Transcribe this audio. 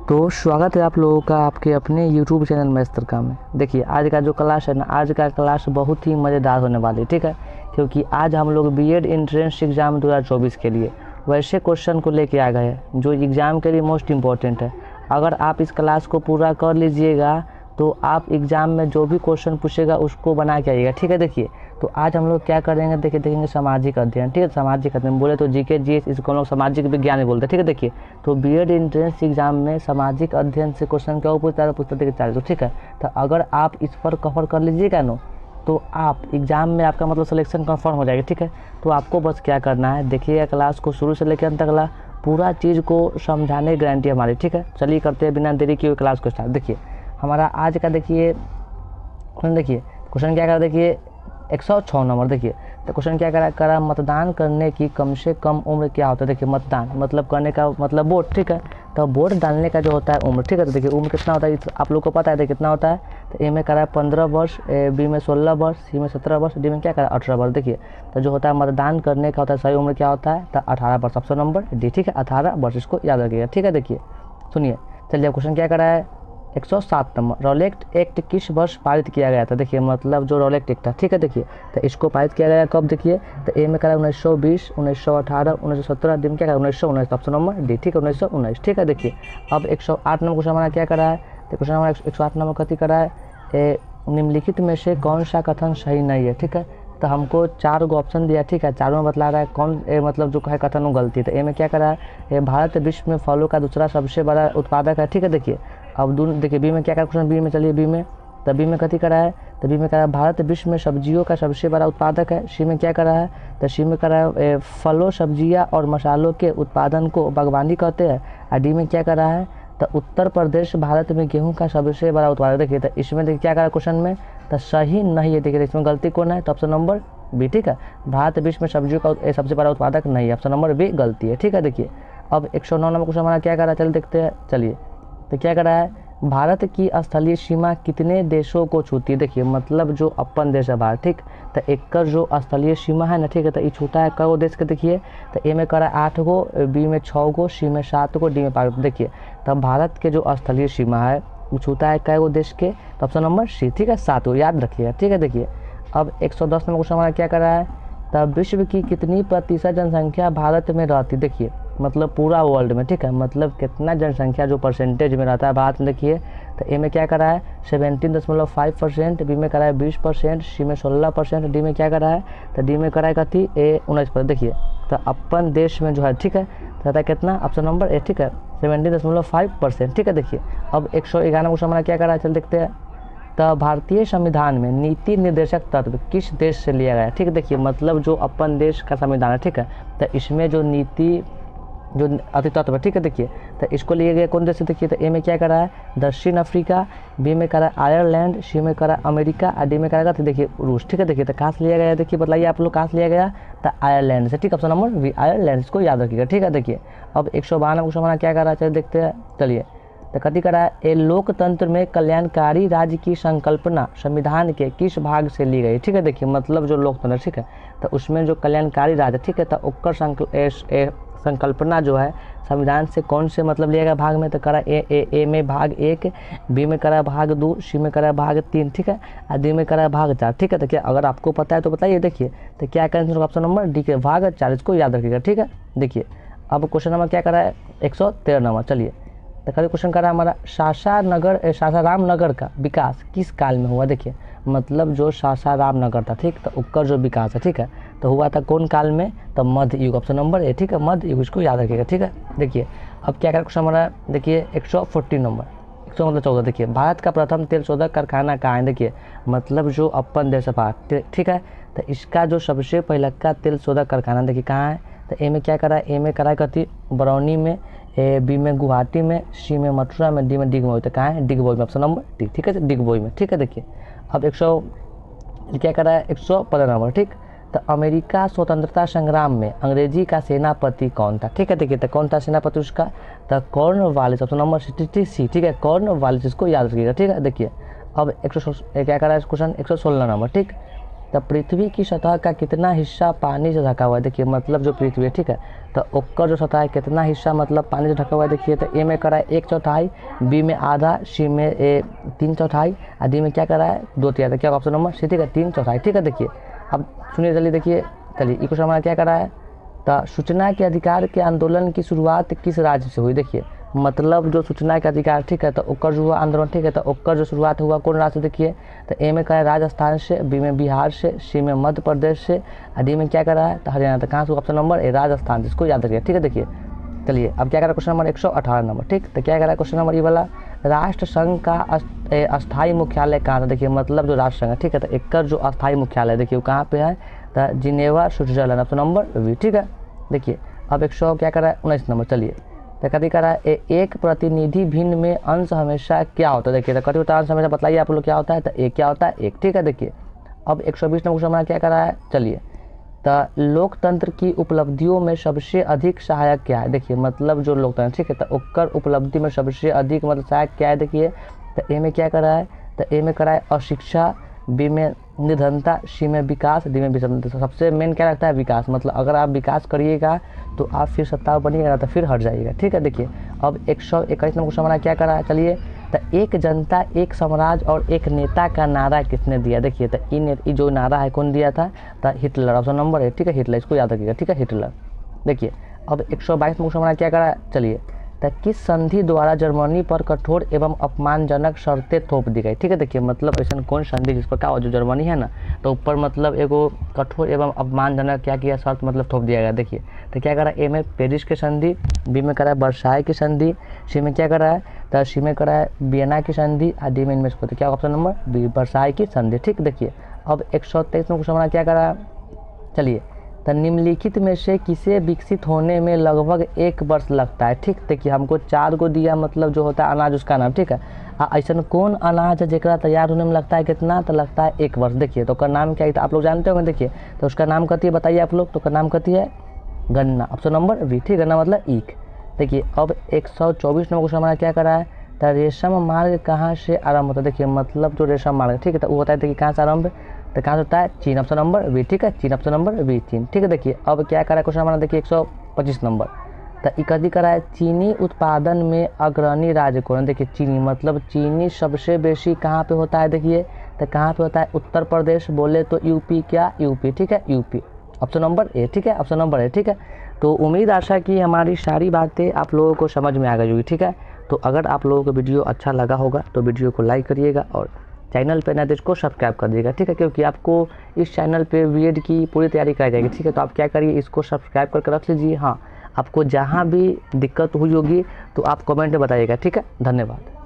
तो स्वागत है आप लोगों का आपके अपने YouTube चैनल मैथ्स तड़का में। देखिए आज का जो क्लास है ना, आज का क्लास बहुत ही मज़ेदार होने वाली है, ठीक है। क्योंकि आज हम लोग बीएड एंट्रेंस एग्ज़ाम 2024 के लिए वैसे क्वेश्चन को लेके आ गए हैं जो एग्ज़ाम के लिए मोस्ट इम्पॉर्टेंट है। अगर आप इस क्लास को पूरा कर लीजिएगा तो आप एग्ज़ाम में जो भी क्वेश्चन पूछेगा उसको बना के आइएगा, ठीक है। देखिए तो आज हम लोग क्या करेंगे, देखेंगे सामाजिक अध्ययन, ठीक है। सामाजिक अध्ययन बोले तो जीके जीएस, इसको हम लोग सामाजिक विज्ञान बोलते हैं, ठीक है। देखिए तो बीएड एंट्रेंस एग्जाम में सामाजिक अध्ययन से क्वेश्चन क्या पूछता है, देखिए 40, ठीक है। तो अगर आप इस पर कवर कर लीजिएगा नो तो आप एग्ज़ाम में आपका मतलब सिलेक्शन कंफर्म हो जाएगा, ठीक है। तो आपको बस क्या करना है, देखिए क्लास को शुरू से लेकर अंत तक पूरा चीज़ को समझाने की गारंटी हमारी, ठीक है। चलिए करते हैं बिना देरी किए क्लास को स्टार्ट। देखिए हमारा आज का देखिए क्वेश्चन क्या करा, देखिए 106 नंबर। देखिए तो क्वेश्चन क्या करा, मतदान करने की कम से कम उम्र क्या होता है। देखिए मतदान मतलब करने का मतलब वोट, ठीक है। तो वोट डालने का जो होता है उम्र, ठीक है। तो देखिए उम्र कितना होता है आप लोग को पता है, देखिए कितना होता है। तो ए में करा 15 वर्ष, बी में 16 वर्ष, सी में 17 वर्ष, डी में क्या करा 18 वर्ष। देखिए तो जो होता है मतदान करने का होता है सही उम्र क्या होता है, तो 18 वर्ष, ऑप्शन नंबर डी, ठीक है। 18 वर्ष, इसको याद रखिएगा, ठीक है। देखिए सुनिए, चलिए क्वेश्चन क्या करा है 107 नंबर। रॉलेट एक्ट किस वर्ष पारित किया गया था। देखिए मतलब जो रॉलेट एक्ट था, ठीक है। देखिए तो इसको पारित किया गया कब, देखिए तो ए में करा 1920, 1918, 1917, डी में क्या करा 1919, ऑप्शन नंबर डी, ठीक है 1919, ठीक है। देखिए अब 108 नंबर क्वेश्चन हमारा क्या करा है, तो क्वेश्चन हमारा 108 नंबर कथी करा है, निम्नलिखित में से कौन सा कथन सही नहीं है, ठीक है। तो हमको 4 गो ऑप्शन दिया, ठीक है। चारों में बतला रहा है कौन मतलब जो है कथन वो गलती है। तो ए में क्या करा है, भारत विश्व में फलों का दूसरा सबसे बड़ा उत्पादक है, ठीक है। देखिए अब देखिए बी में क्या करा क्वेश्चन, बी में चलिए बी में, तो बी में कथी करा है, तो बी में करा भारत विश्व में सब्जियों का सबसे बड़ा उत्पादक है। सी में क्या करा है, तो सी में करा है फलों सब्जियां और मसालों के उत्पादन को बागवानी कहते हैं। और डी में क्या करा है, तो उत्तर प्रदेश भारत में गेहूं का सबसे बड़ा उत्पादक। देखिए तो इसमें देखिए क्या करा क्वेश्चन में, तो सही नहीं है। देखिए इसमें गलती कौन है, तो ऑप्शन नंबर बी, ठीक है। भारत विश्व में सब्जियों का सबसे बड़ा उत्पादक नहीं है, ऑप्शन नंबर बी गलती है, ठीक है। देखिए अब 109 नंबर क्वेश्चन हमारा क्या करा, चलिए देखते हैं। चलिए तो क्या करा है, भारत की स्थलीय सीमा कितने देशों को छूती है। देखिए मतलब जो अपन देश है भारत, ठीक। तो एक जो स्थलीय सीमा है ना, ठीक है। तो ये छूता है कई देश के, देखिए तो ए में करा 8 गो, बी में 6 गो, सी में 7 गो, डी में 5 गो। देखिए तब भारत के जो स्थलीय सीमा है वो छूता है कई गो देश के, तो ऑप्शन नंबर सी, ठीक है 7 गो, याद रखिएगा, ठीक है। देखिए अब 110 नंबर क्वेश्चन हमारा क्या करा है, तब विश्व की कितनी प्रतिशत जनसंख्या भारत में रहती। देखिए मतलब पूरा वर्ल्ड में, ठीक है। मतलब कितना जनसंख्या जो परसेंटेज में रहता है भारत में। देखिए तो ए में क्या करा है 17.5%, बी में करा है 20%, सी में 16%, डी में क्या करा है, तो डी में करा है कथी ए 19%। देखिए तो अपन देश में जो है, ठीक है, रहता है कितना, ऑप्शन नंबर ए, ठीक है 17.5%, ठीक है। देखिए अब 111 क्वेश्चन हमारा क्या करा है, चल देखते हैं। तो भारतीय संविधान में नीति निर्देशक तत्व किस देश से लिया गया, ठीक है। देखिए मतलब जो अपन देश का संविधान है, ठीक है। तो इसमें जो नीति जो अति तत्व है, ठीक है। देखिए तो इसको लिया गया कौन देश से। देखिए तो ए में क्या करा है दक्षिण अफ्रीका, बी में करा आयरलैंड, सी में करा अमेरिका, और डी में करा तो देखिए रूस, ठीक है। देखिए तो कहाँ से लिया गया, देखिए बताइए आप लोग कहाँ से लिया गया, तो आयरलैंड से, ठीक है। ऑप्शन नंबर बी आयरलैंड, इसको याद रखिएगा, ठीक है। देखिए अब 152 क्वेश्चन हमारा क्या करा है, चलिए देखते हैं। चलिए तो कथी करा है, ए लोकतंत्र में कल्याणकारी राज्य की संकल्पना संविधान के किस भाग से ली गई, ठीक है। देखिए मतलब जो लोकतंत्र, ठीक है, तो उसमें जो कल्याणकारी राज्य, ठीक है, तो ओकर संकल्पना जो है संविधान से कौन से मतलब लिया गया भाग में, तो करा ए में भाग 1, बी में करा भाग 2, सी में करा भाग 3, ठीक है, और डी में करा भाग 4, ठीक है। तो क्या अगर आपको पता है तो बताइए। देखिए तो क्या करेंगे, ऑप्शन नंबर डी के भाग 4, इसको याद रखिएगा, ठीक है। देखिए अब क्वेश्चन नंबर क्या करा है 113 नंबर। चलिए तो कल क्वेश्चन करा हमारा सासाराम नगर का विकास किस काल में हुआ। देखिए मतलब जो सासाराम नगर था, ठीक, तो उसका जो विकास है, ठीक है, तो हुआ था कौन काल में, तो मध्य युग, ऑप्शन नंबर ए, ठीक है मध्य युग, इसको याद रखिएगा, ठीक है। देखिए अब क्या करा क्वेश्चन हमारा, देखिए 114 नंबर, 114। देखिए भारत का प्रथम तेल शोधक कारखाना कहाँ है। देखिए मतलब जो अपन देश है भारत, ठीक है, तो इसका जो सबसे पहला का तेल शोधक कारखाना देखिए कहाँ है। तो ए में क्या करा, ए में करा कथी बरौनी में, बी में गुवाहाटी में, सी में मथुरा में, डी में डिगबोई। तो कहाँ है डिगबोई में, ऑप्शन नंबर डी, ठीक है डिगबोई में, ठीक है। देखिए अब 100 क्या करा है 115 नंबर, ठीक। तो अमेरिका स्वतंत्रता संग्राम में अंग्रेजी का सेनापति कौन था, ठीक है। देखिए तो कौन था सेनापति उसका, तो कॉर्नवालिस, ऑप्शन नंबर सी, ठीक है कॉर्नवालिस, इसको याद रखिएगा, ठीक है। देखिए अब 100 क्या करा है क्वेश्चन 116 नंबर, ठीक। तो पृथ्वी की सतह का कितना हिस्सा पानी से ढका हुआ है। देखिए मतलब जो पृथ्वी है, ठीक है, तो ओकर जो सतह है कितना हिस्सा मतलब पानी से ढका हुआ है देखिए। तो ए में करा है 1/4, बी में आधा, सी में 3/4 और डी में क्या करा है 2/3। तो क्या ऑप्शन नंबर सी, ठीक है 3/4, ठीक है। देखिए अब सुनिए जल्दी, देखिए चलिए ये क्वेश्चन हमारा क्या करा है। तो सूचना के अधिकार के आंदोलन की शुरुआत किस राज्य से हुई। देखिए मतलब जो सूचना के अधिकार, ठीक है, तो ओकर जो हुआ आंदोलन, ठीक है, तो ओकर जो शुरुआत हुआ कौन राज्य से देखिए। तो ए में करा है राजस्थान से, बी में बिहार से, सी में मध्य प्रदेश से और डी में क्या करा है तो हरियाणा। तो कहाँ से ऑप्शन नंबर ए राजस्थान, जिसको याद रखिए, ठीक है। देखिए चलिए अब क्या करा क्वेश्चन नंबर 118 नंबर, ठीक। तो क्या करा क्वेश्चन नंबर ये वाला, राष्ट्र संघ का अस्थायी मुख्यालय कहाँ था। देखिए मतलब जो राष्ट्र संघ है, ठीक है, तो एक जो अस्थायी मुख्यालय देखिए वो कहाँ पे है तो Geneva Switzerland, option number B, ठीक है। देखिए अब 100 क्या करा है 19 नंबर, चलिए तो कभी करा है एक प्रतिनिधि भिन्न में अंश हमेशा क्या होता है। देखिए तो कभी होता है अंश हमेशा, बताइए आप लोग क्या होता है। तो एक क्या होता है एक, ठीक है। देखिए अब 120 नंबर हमारा क्या करा है, चलिए तो लोकतंत्र की उपलब्धियों में सबसे अधिक सहायक क्या है। देखिए मतलब जो लोकतंत्र, ठीक है, तो ओकर उपलब्धि में सबसे अधिक मतलब सहायक क्या है। देखिए तो ए में क्या करा है तो ए में करा है अशिक्षा, बी में निधनता, सी में विकास, डी में विषमता। तो सबसे मेन क्या लगता है विकास, मतलब अगर आप विकास करिएगा तो आप फिर सत्ता बनिएगा तो फिर हट जाइएगा, ठीक है। देखिए अब 121 नंबर क्वेश्चन हमारा क्या करा है, चलिए तो एक जनता एक साम्राज्य और एक नेता का नारा किसने दिया। देखिए तो ये जो नारा है कौन दिया था तो हिटलर, ऑप्शन नंबर है, ठीक है, हिटलर, इसको याद रखिएगा, ठीक है, हिटलर। देखिए अब 122 नंबर हमारा क्या करा, चलिए तो किस संधि द्वारा जर्मनी पर कठोर एवं अपमानजनक शर्तें थोप दी गई। ठीक है, देखिए मतलब ऐसा कौन संधि जिस पर क्या जो जर्मनी है ना तो ऊपर मतलब एगो कठोर एवं अपमानजनक क्या किया शर्त मतलब थोप दिया गया। देखिए तो क्या करा, ए में पेरिस की संधि, बी में करा है वर्साई की संधि, सी में क्या करा है तो सी में करा है वियना की संधि, और डी में इनमें से क्या ऑप्शन नंबर बी वर्साई की संधि। ठीक, देखिए अब 123 में क्वेश्चन क्या करा, चलिए तो निम्नलिखित में से किसे विकसित होने में लगभग 1 वर्ष लगता है। ठीक, देखिए हमको 4 को दिया मतलब जो होता है अनाज उसका नाम, ठीक है, ऐसा कौन अनाज है जरा तैयार होने में लगता है कितना, तो लगता है 1 वर्ष। देखिए तो उसका नाम क्या है तो आप लोग जानते होंगे, देखिए तो उसका नाम कहती है, बताइए आप लोग, तो उसका नाम कहती है गन्ना, ऑप्शन नंबर बी। ठीक, गन्ना मतलब ईख। देखिए अब 124 नंबर क्वेश्चन हमारा क्या करा है, तो रेशम मार्ग कहाँ से आरंभ होता है। देखिए मतलब जो रेशम मार्ग, ठीक है, तो वो होता है देखिए कहाँ से आरंभ, तो कहाँ से होता है चीन, ऑप्शन नंबर बी। ठीक है, चीन, ऑप्शन नंबर बी, चीन। ठीक है, देखिए अब क्या करा है क्वेश्चन हमारा, देखिए 125 नंबर, तो इकट्ठी करा है चीनी उत्पादन में अग्रणी राज्य कौन। देखिए चीनी मतलब चीनी सबसे बेसी कहाँ पे होता है, देखिए तो कहाँ पे होता है उत्तर प्रदेश, बोले तो यूपी, क्या यूपी। ठीक है, यूपी, ऑप्शन नंबर ए। ठीक है, ऑप्शन नंबर ए। ठीक है, तो उम्मीद आशा कि हमारी सारी बातें आप लोगों को समझ में आ गई होगी। ठीक है, तो अगर आप लोगों को वीडियो अच्छा लगा होगा तो वीडियो को लाइक करिएगा और चैनल पे नए तो इसको सब्सक्राइब कर दीजिएगा। ठीक है, क्योंकि आपको इस चैनल पे बीएड की पूरी तैयारी कराई जाएगी। ठीक है, तो आप क्या करिए, इसको सब्सक्राइब करके रख लीजिए। हाँ, आपको जहाँ भी दिक्कत हुई होगी तो आप कमेंट में बताइएगा। ठीक है, धन्यवाद।